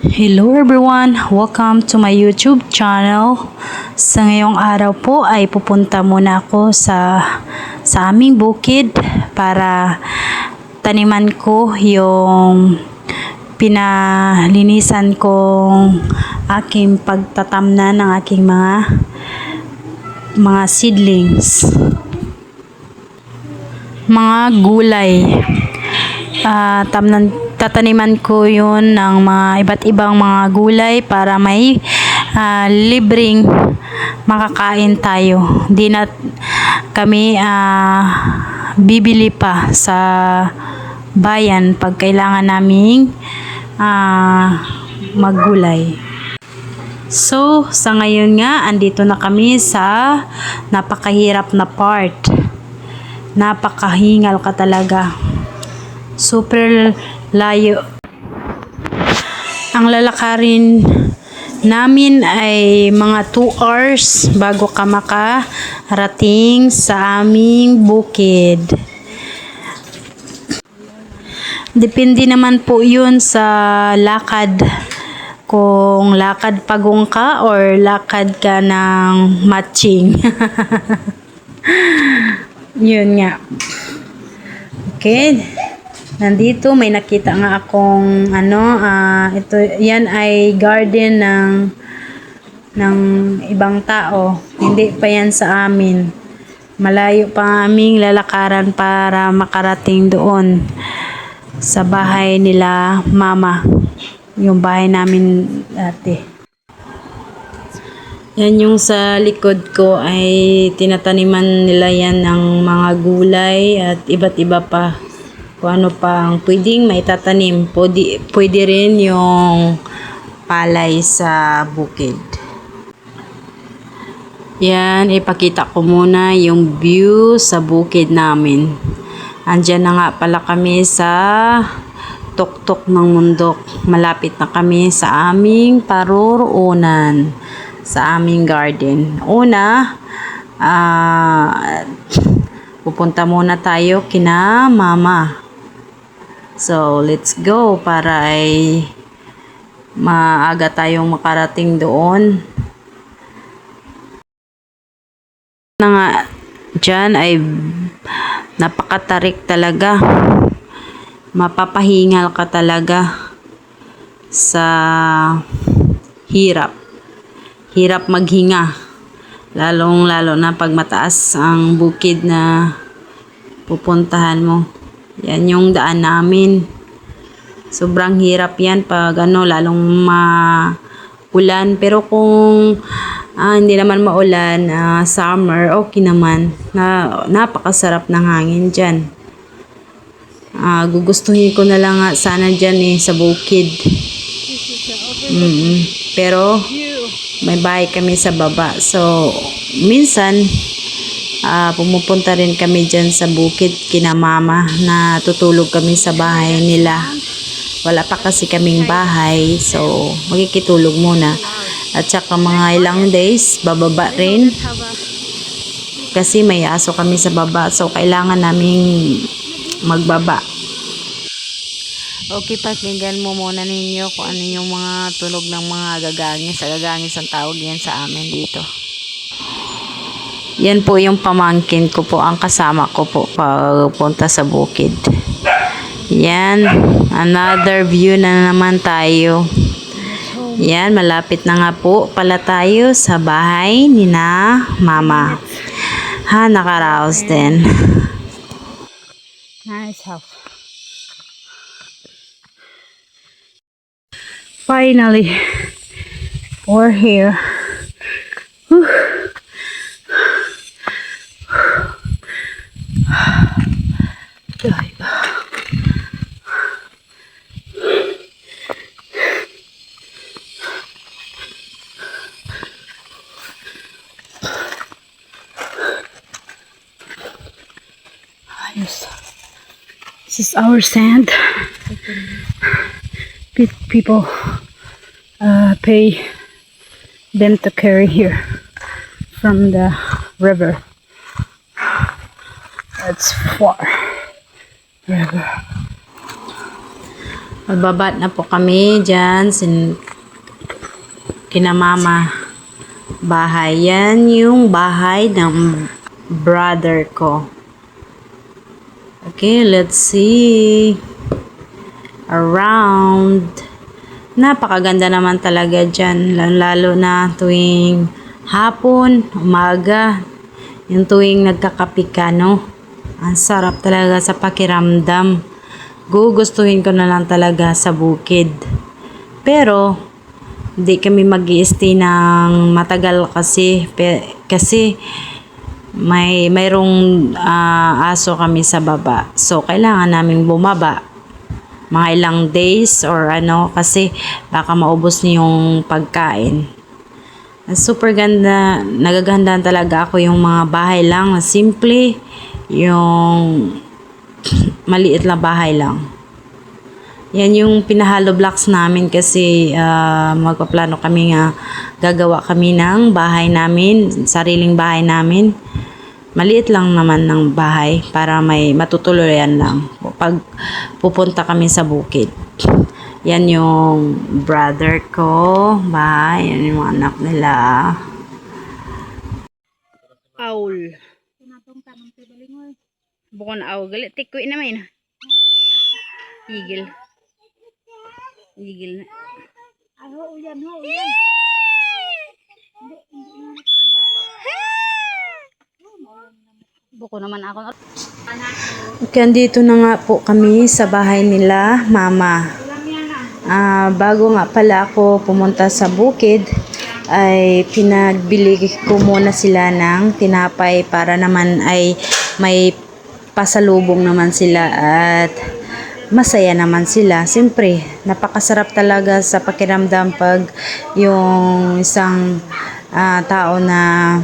Hello everyone! Welcome to my YouTube channel. Sa ngayong araw po ay pupunta muna ako sa aming bukid para taniman ko yung pinalinisan kong aking pagtatamnan ng aking mga seedlings. Mga gulay. Tataniman ko yun ng mga iba't ibang mga gulay para may libreng makakain tayo. Di na kami bibili pa sa bayan pag kailangan naming maggulay. So, sa ngayon nga, andito na kami sa napakahirap na part. Napakahingal ka talaga. Super layo. Ang lalakarin namin ay mga 2 hours bago ka makarating sa aming bukid. Depende naman po yun sa lakad. Kung lakad pagong ka or lakad ka ng matching. Yun nga. Okay. Nandito may nakita nga akong ito yan ay garden ng ibang tao. Hindi pa yan sa amin. Malayo pa ang aming lalakaran para makarating doon sa bahay nila mama. Yung bahay namin dati. Yan yung sa likod ko ay tinataniman nila yan ng mga gulay at iba't iba pa. Kung ano pa ang pwedeng maitatanim. Pwede rin yung palay sa bukid. Yan, ipakita ko muna yung view sa bukid namin. Andyan na nga pala kami sa tuktok ng mundok. Malapit na kami sa aming paruroonan. Sa aming garden. Una, pupunta muna tayo kina mama. So, let's go para ay maaga tayong makarating doon. Na nga, dyan ay napakatarik talaga. Mapapahingal ka talaga sa hirap. Hirap maghinga. Lalong-lalo na pag mataas ang bukid na pupuntahan mo. Yan yung daan namin. Sobrang hirap yan pag lalong maulan. Pero kung hindi naman maulan, summer, okay naman. Napakasarap ng hangin dyan. Gugustuhin ko na lang sana dyan sa bukid. Pero may bahay kami sa baba. So, minsan, pumupunta rin kami dyan sa bukid kina mama na tutulog kami sa bahay nila. Wala pa kasi kaming bahay. So, magkikitulog muna. At saka mga ilang days, bababa rin. Kasi may aso kami sa baba. So, kailangan naming magbaba. Okay, pakinggan mo muna ninyo kung ano yung mga tunog ng mga gagangis. Gagangis ang tawag yan sa amin dito. Yan po yung pamangkin ko po, ang kasama ko po pagpunta sa bukid. Yan, another view na naman tayo. Yan, malapit na nga po pala tayo sa bahay ni na mama. Nakaraos din. Nice house. Finally, we're here. Whew. This is our sand. People pay them to carry here from the river. That's far river. Magbaba na po kami dyan kina mama bahay. Yan yung bahay ng brother ko. Okay, let's see around. Napakaganda naman talaga dyan, lalo na tuwing hapon, umaga, yung tuwing nagkakape ka, no? Ang sarap talaga sa pakiramdam. Gugustuhin ko na lang talaga sa bukid. Pero hindi kami mag-i-stay ng matagal kasi mayroong aso kami sa baba. So kailangan namin bumaba mga ilang days or kasi baka maubos niyo yung pagkain. Super ganda, nagagandahan talaga ako yung mga bahay lang na simple, yung maliit na bahay lang. Yan yung pinahalo blocks namin kasi magpaplano kami nga gagawa kami ng bahay namin, sariling bahay namin. Maliit lang naman ng bahay para may matutuloyan lang pag pupunta kami sa bukid. Yan yung brother ko, bahay, yan yung mga anak nila. Paul. Bukon aw, galit tikoy naman. Igil. Igil na. Ho, uyan. Buko naman ako. Okay, andito na nga po kami sa bahay nila, mama. Bago nga pala ako pumunta sa bukid, ay pinagbili ko muna sila ng tinapay para naman ay may pasalubong naman sila at masaya naman sila. Siyempre, napakasarap talaga sa pakiramdam pag yung isang tao na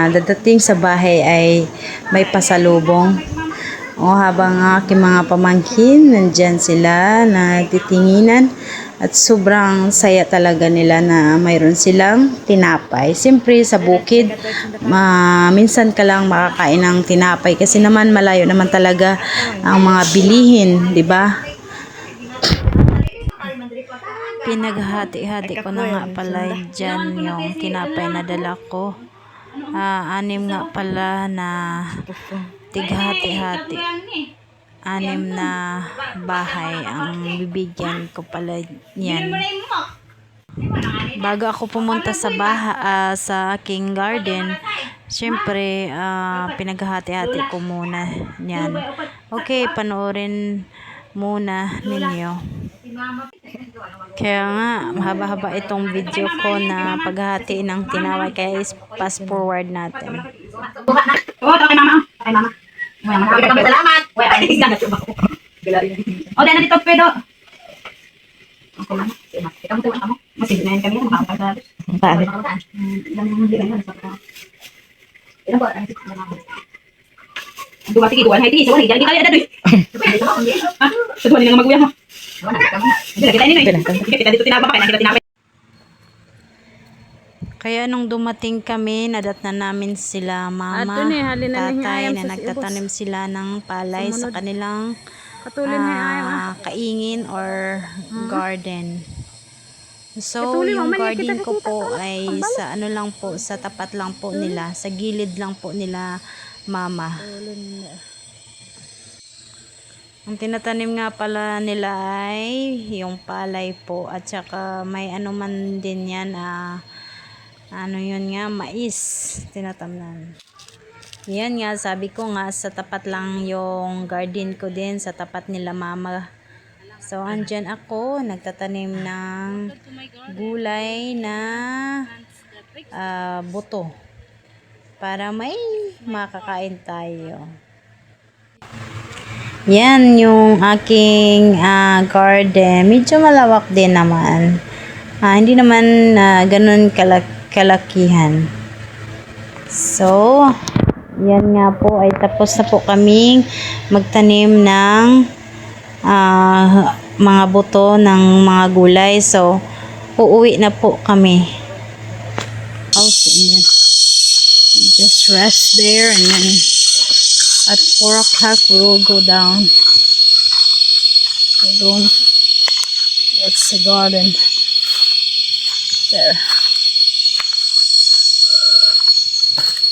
dadating sa bahay ay may pasalubong. Habang aking mga pamangkin nandyan sila nagtitinginan at sobrang saya talaga nila na mayroon silang tinapay. Siyempre sa bukid minsan ka lang makakain ng tinapay kasi naman malayo naman talaga ang mga bilihin, di ba? Pinaghati-hati ko na nga pala dyan yung tinapay na dala ko. 6 nga pala na tighati-hati. 6 na bahay ang bibigyan ko pala niyan. Bago ako pumunta sa sa aking garden, syempre pinaghati-hati ko muna niyan. Okay, panoorin muna ninyo. Kaya nga, mahaba-haba itong video ko na paghahati ng tinaway. Kaya fast forward natin. Okay, mama. Salamat. O, dahil na dito, Pedro. Okay, mama. Ikaw mo tuwa mo. Masignayan kami. Makakapagdalos. Bakit? Ilan ba? Dumating ito. Ano ito? Sorry. Jadi kali ada duit. Kedua ni nama gue ya. Kita ini nih. Kita dito tinapa pa kita tinapa. Kaya nung dumating kami, nadatnan namin sila mama, tatay na nagtatanim sila ng palay sa kanilang kaingin or garden. So, yung garden ko po ay sa lang po, sa tapat lang po nila, sa gilid lang po nila mama. Ang tinatanim nga pala nila ay yung palay po at saka may man din yan yun nga, mais tinatamnan. Yan nga, sabi ko nga sa tapat lang yung garden ko din, sa tapat nila mama. So andyan ako nagtatanim ng gulay na buto para may makakain tayo. Yan yung aking garden. Medyo malawak din naman. Hindi naman ganun kalakihan. So, yan nga po ay tapos na po kaming magtanim ng mga buto ng mga gulay. So, uuwi na po kami. Just rest there and then at 4 o'clock we will go down. That's the garden. There.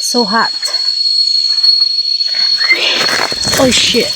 So hot. Oh shit.